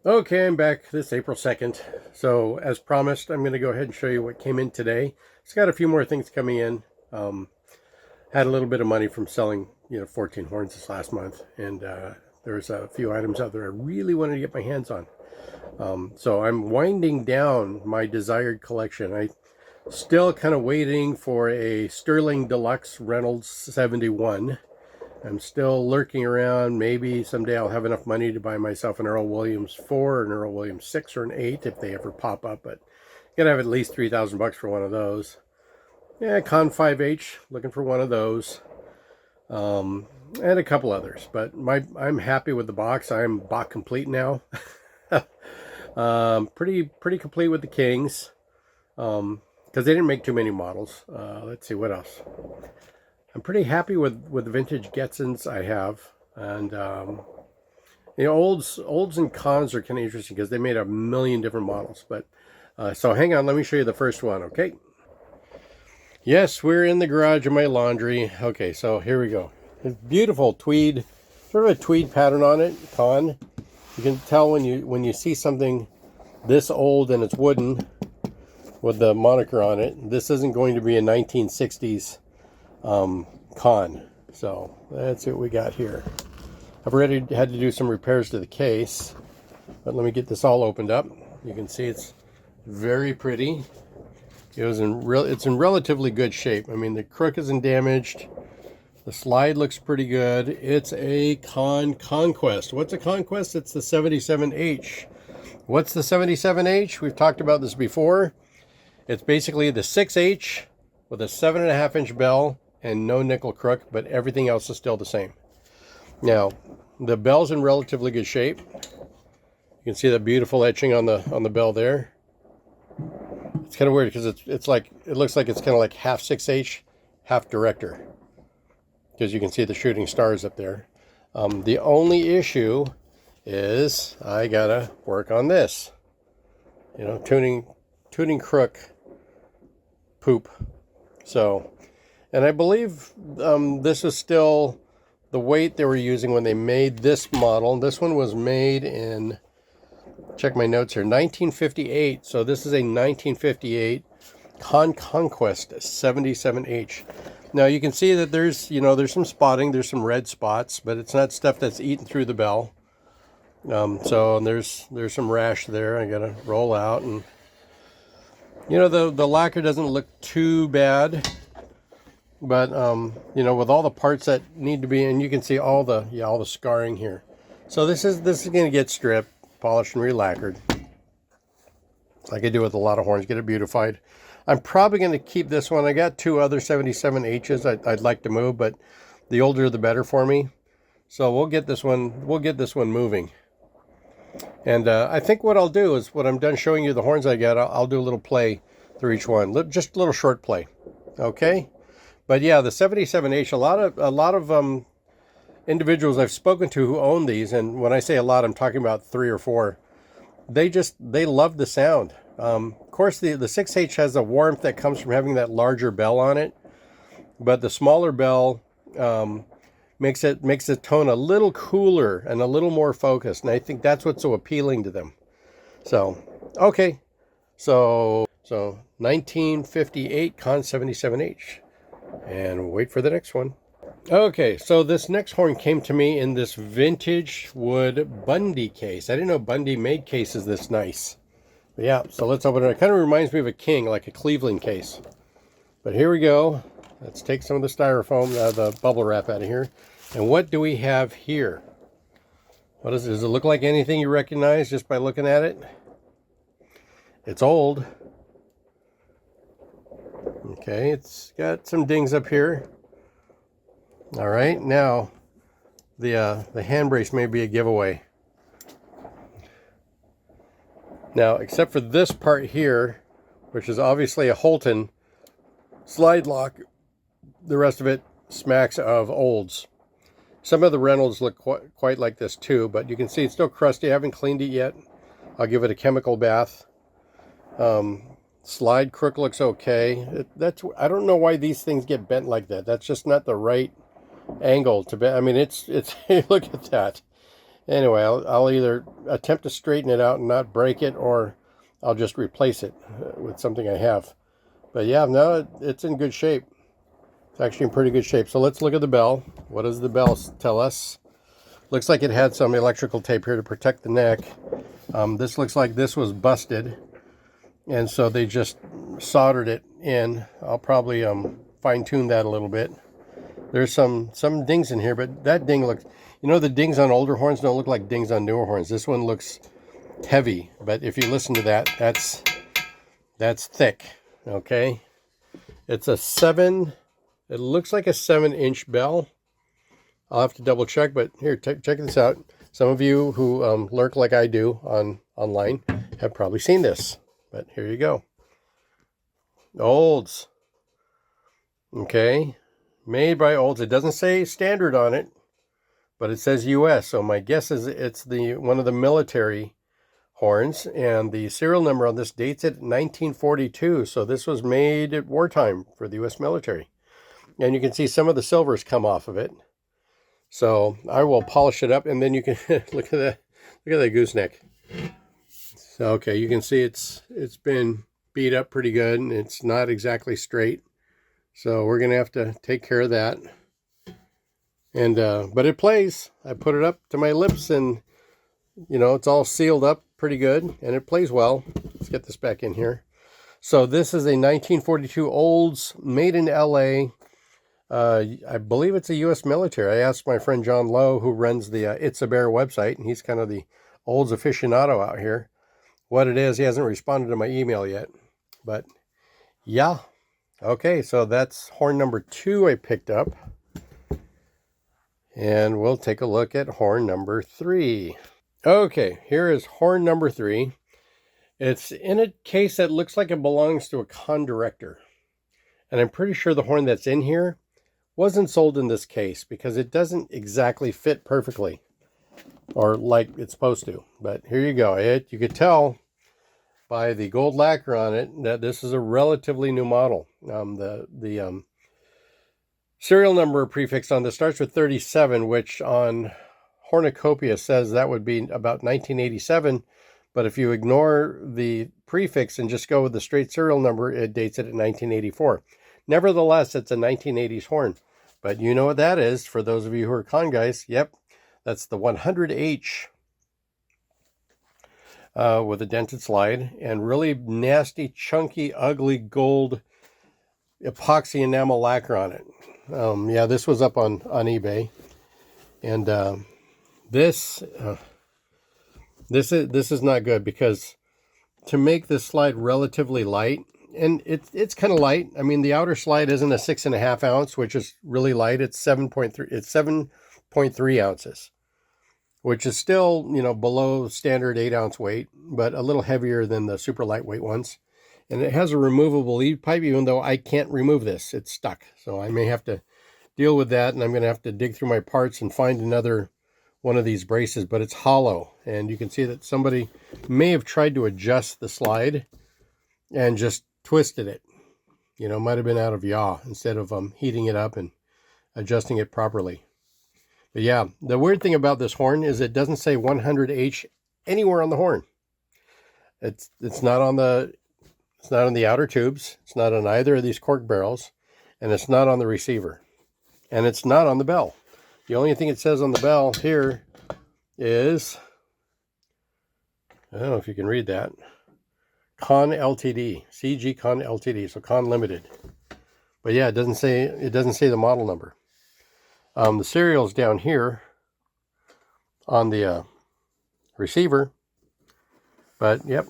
Okay, I'm back this April 2nd. So as promised, I'm going to go ahead and show you what came in today. It's got a few more things coming in. Had a little bit of money from selling, 14 horns this last month. And there's a few items out there I really wanted to get my hands on. So I'm winding down my desired collection. I still kind of waiting for a Sterling Deluxe Reynolds 71. I'm still lurking around. Maybe someday I'll have enough money to buy myself an Earl Williams 4, an Earl Williams 6, or an 8 if they ever pop up. But gotta have at least $3,000 for one of those. Yeah, Conn 100H, looking for one of those. And a couple others. But I'm happy with the box. I'm box complete now. Pretty complete with the Kings. Because they didn't make too many models. Let's see, what else? I'm pretty happy with the vintage Getzens I have. And, olds and Conns are kind of interesting because they made a million different models. But so hang on, let me show you the first one, okay? Yes, we're in the garage of my laundry. Okay, so here we go. It's beautiful tweed, sort of a tweed pattern on it, Conn. You can tell when you see something this old and it's wooden with the moniker on it. This isn't going to be a 1960s Conn. So that's what we got here. I've already had to do some repairs to the case, but let me get this all opened up. You can see it's very pretty. It's in relatively good shape. I mean, the crook isn't damaged. The slide looks pretty good. It's a Conn Conquest. What's a Conquest? It's the 77H. What's the 77H? We've talked about this before. It's basically the 6H with a 7.5-inch bell and no nickel crook, but everything else is still the same. Now, the bell's in relatively good shape. You can see that beautiful etching on the bell there. It's kind of weird because it looks like it's kind of like half 6H, half director, because you can see the shooting stars up there. The only issue is I gotta work on this. Tuning crook poop. So, and I believe this is still the weight they were using when they made this model. This one was made in, check my notes here, 1958. So this is a 1958 Conn Conquest 77H. Now you can see that there's some spotting, there's some red spots, but it's not stuff that's eaten through the bell. So there's some rash there. I gotta roll out, and the lacquer doesn't look too bad, but with all the parts that need to be, and you can see all the scarring here. So this is going to get stripped, polished, and re-lacquered, like I do with a lot of horns. Get it beautified. I'm probably going to keep this one. I got two other 77H's I'd like to move, but the older the better for me. So we'll get this one moving. And I think what I'll do is, when I'm done showing you the horns I got, I'll do a little play through each one, just a little short play, okay? But yeah, the 77H, a lot of individuals I've spoken to who own these, and when I say a lot, I'm talking about 3 or 4. They love the sound. Of course, the 6H has a warmth that comes from having that larger bell on it, but the smaller bell makes the tone a little cooler and a little more focused, and I think that's what's so appealing to them. So, okay, so 1958 Conn 77H, and wait for the next one. Okay, so this next horn came to me in this vintage wood Bundy case. I didn't know Bundy made cases this nice. But yeah, so let's open it. It kind of reminds me of a King, like a Cleveland case. But here we go. Let's take some of the styrofoam, the bubble wrap out of here. And what do we have here? Does it look like anything you recognize just by looking at it? It's old. Okay, it's got some dings up here. All right, now the hand brace may be a giveaway. Now, except for this part here, which is obviously a Holton slide lock, the rest of it smacks of olds. Some of the Reynolds look quite like this too, but you can see it's still crusty. I haven't cleaned it yet. I'll give it a chemical bath. Slide crook looks okay. I don't know why these things get bent like that. That's just not the right angle to bend. I mean, it's look at that. Anyway, I'll either attempt to straighten it out and not break it, or I'll just replace it with something I have. But yeah, no, it's in good shape. It's actually in pretty good shape. So let's look at the bell. What does the bell tell us? Looks like it had some electrical tape here to protect the neck. This looks like this was busted, and so they just soldered it in. I'll probably fine-tune that a little bit. There's some dings in here, but that ding looks, you know, the dings on older horns don't look like dings on newer horns. This one looks heavy, but if you listen to that, that's thick. Okay, it's a 7. It looks like a 7-inch bell. I'll have to double check, but here, check this out. Some of you who lurk like I do online have probably seen this, but here you go. Olds. Okay, made by Olds. It doesn't say standard on it, but it says US. So my guess is it's one of the military horns, and the serial number on this dates it 1942. So this was made at wartime for the US military, and you can see some of the silvers come off of it. So I will polish it up, and then you can look at that gooseneck. So okay, you can see it's been beat up pretty good, and it's not exactly straight. So we're gonna have to take care of that. And but it plays. I put it up to my lips, and you know, it's all sealed up pretty good, and it plays well. Let's get this back in here. So this is a 1942 Olds, made in LA. I believe it's a U.S. military. I asked my friend John Lowe, who runs the It's a Bear website, and he's kind of the Olds aficionado out here, what it is. He hasn't responded to my email yet, but yeah. Okay, so that's horn number 2 I picked up, and we'll take a look at horn number 3. Okay, here is horn number 3. It's in a case that looks like it belongs to a Conn director, and I'm pretty sure the horn that's in here wasn't sold in this case because it doesn't exactly fit perfectly, or like it's supposed to. But here you go. You could tell by the gold lacquer on it that this is a relatively new model. The serial number prefix on this starts with 37, which on Hornicopia says that would be about 1987. But if you ignore the prefix and just go with the straight serial number, it dates it at 1984. Nevertheless, it's a 1980s horn. But you know what that is, for those of you who are Conn guys. Yep, that's the 100H with a dented slide and really nasty, chunky, ugly gold epoxy enamel lacquer on it. Yeah, this was up on eBay. And this is not good, because to make this slide relatively light, and it's kind of light. I mean, the outer slide isn't a 6.5 ounce, which is really light. It's 7.3. It's 7.3 ounces, which is still, you know, below standard 8-ounce weight, but a little heavier than the super lightweight ones. And it has a removable lead pipe, even though I can't remove this. It's stuck, so I may have to deal with that, and I'm going to have to dig through my parts and find another one of these braces. But it's hollow, and you can see that somebody may have tried to adjust the slide and just twisted it. You know, might have been out of yaw instead of heating it up and adjusting it properly. But yeah, the weird thing about this horn is it doesn't say 100H anywhere on the horn. It's not on the outer tubes. It's not on either of these cork barrels, and it's not on the receiver, and it's not on the bell. The only thing it says on the bell here is, I don't know if you can read that, Conn Ltd, CG Conn Ltd, so Conn Limited. But yeah, it doesn't say the model number. The serial's down here on the receiver, but yep.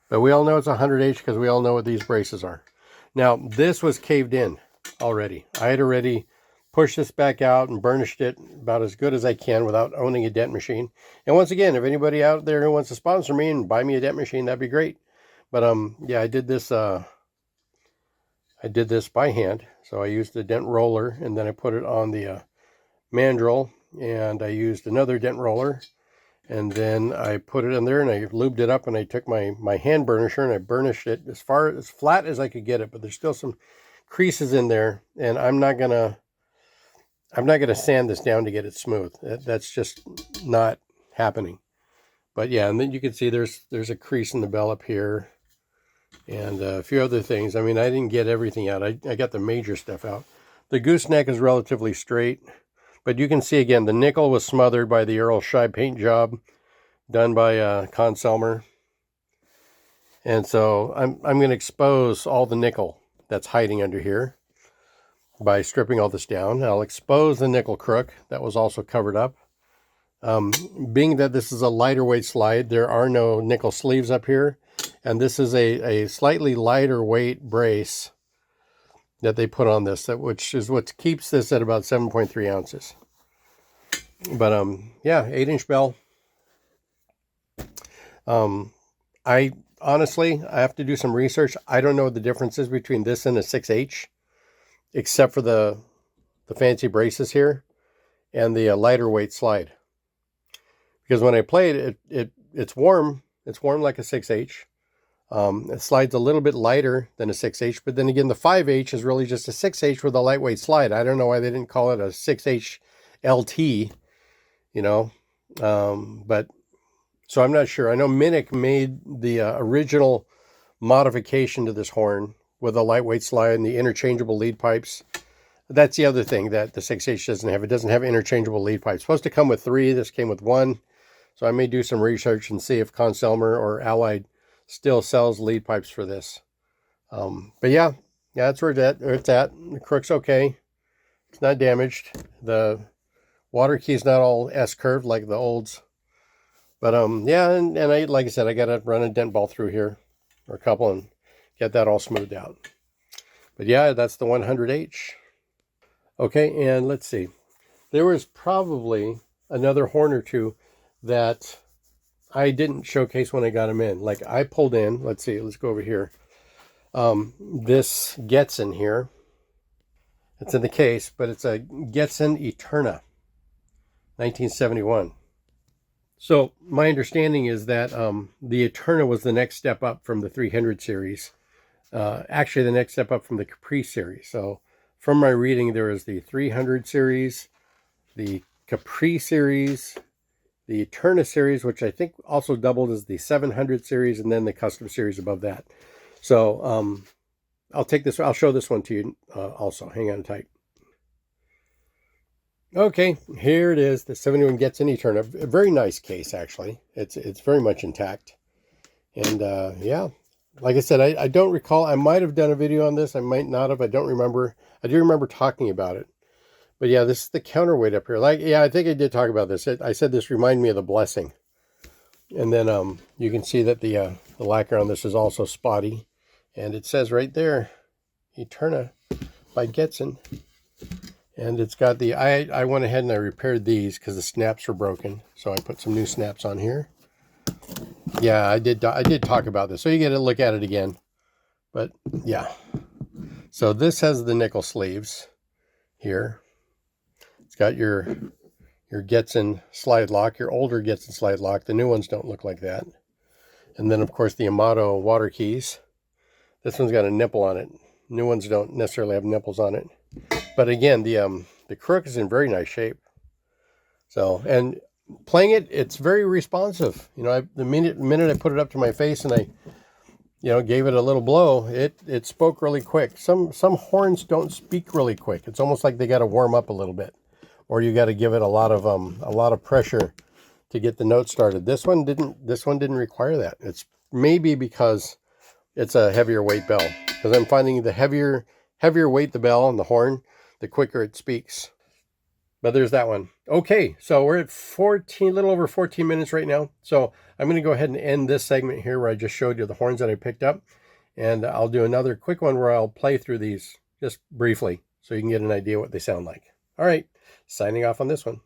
But we all know it's 100H because we all know what these braces are. Now, this was caved in already. I had already pushed this back out and burnished it about as good as I can without owning a dent machine. And once again, if anybody out there who wants to sponsor me and buy me a dent machine, that'd be great. But yeah, I did this by hand. So I used the dent roller, and then I put it on the mandrel, and I used another dent roller, and then I put it in there and I lubed it up, and I took my hand burnisher and I burnished it as flat as I could get it. But there's still some creases in there, and I'm not gonna I'm not going to sand this down to get it smooth. That's just not happening. But yeah, and then you can see there's a crease in the bell up here and a few other things. I mean, I didn't get everything out. I got the major stuff out. The gooseneck is relatively straight, but you can see again, the nickel was smothered by the Earl Scheib paint job done by Conn Selmer. And so I'm going to expose all the nickel that's hiding under here by stripping all this down. I'll expose the nickel crook that was also covered up. Being that this is a lighter weight slide, there are no nickel sleeves up here. And this is a slightly lighter weight brace that they put on this, which is what keeps this at about 7.3 ounces. But yeah, 8-inch bell. I honestly have to do some research. I don't know the differences between this and a 6H, except for the fancy braces here and the lighter weight slide. Because when I play it, it's warm. It's warm like a 6H. It slides a little bit lighter than a 6H, but then again, the 5H is really just a 6H with a lightweight slide. I don't know why they didn't call it a 6H LT, you know, but so I'm not sure. I know Minnick made the original modification to this horn with a lightweight slide and the interchangeable lead pipes. That's the other thing that the 6H doesn't have. It doesn't have interchangeable lead pipes. It's supposed to come with 3. This came with 1. So I may do some research and see if Conn Selmer or Allied still sells lead pipes for this. But yeah, that's where it's at. The crook's okay. It's not damaged. The water key's not all S-curved like the olds. But yeah, and I, like I said, I got to run a dent ball through here, or a couple, and get that all smoothed out. But yeah, that's the 100H. Okay, and let's see. There was probably another horn or two that I didn't showcase when I got them in. Like I pulled in, let's see, let's go over here. This Getzen here. It's in the case, but it's a Getzen Eterna 1971. So my understanding is that the Eterna was the next step up from the 300 series. Actually, the next step up from the Capri series. So from my reading, there is the 300 series, the Capri series, the Eterna series, which I think also doubled as the 700 series, and then the custom series above that. So I'll show this one to you also. Hang on tight. Okay, here it is, the 71 Getzen Eterna. A very nice case, actually. It's very much intact. And yeah, like I said, I don't recall. I might have done a video on this. I might not have. I don't remember. I do remember talking about it. But yeah, this is the counterweight up here. Like, yeah, I think I did talk about this. I said this reminded me of the Blessing. And then you can see that the lacquer on this is also spotty. And it says right there, Eterna by Getzen. And it's got the, I went ahead and I repaired these because the snaps were broken. So I put some new snaps on here. Yeah, I did talk about this. So you get to look at it again. But yeah. So this has the nickel sleeves here. It's got your Getzen slide lock, your older Getzen slide lock. The new ones don't look like that. And then, of course, the Amato water keys. This one's got a nipple on it. New ones don't necessarily have nipples on it. But again, the crook is in very nice shape. So, and playing it, it's very responsive. You know, the minute I put it up to my face and I, you know, gave it a little blow, it spoke really quick. Some horns don't speak really quick. It's almost like they got to warm up a little bit, or you got to give it a lot of pressure to get the note started. This one didn't require that. It's maybe because it's a heavier weight bell. Because I'm finding the heavier weight the bell and the horn, the quicker it speaks. But there's that one. Okay, so we're at a little over 14 minutes right now. So I'm going to go ahead and end this segment here where I just showed you the horns that I picked up. And I'll do another quick one where I'll play through these just briefly so you can get an idea what they sound like. All right, signing off on this one.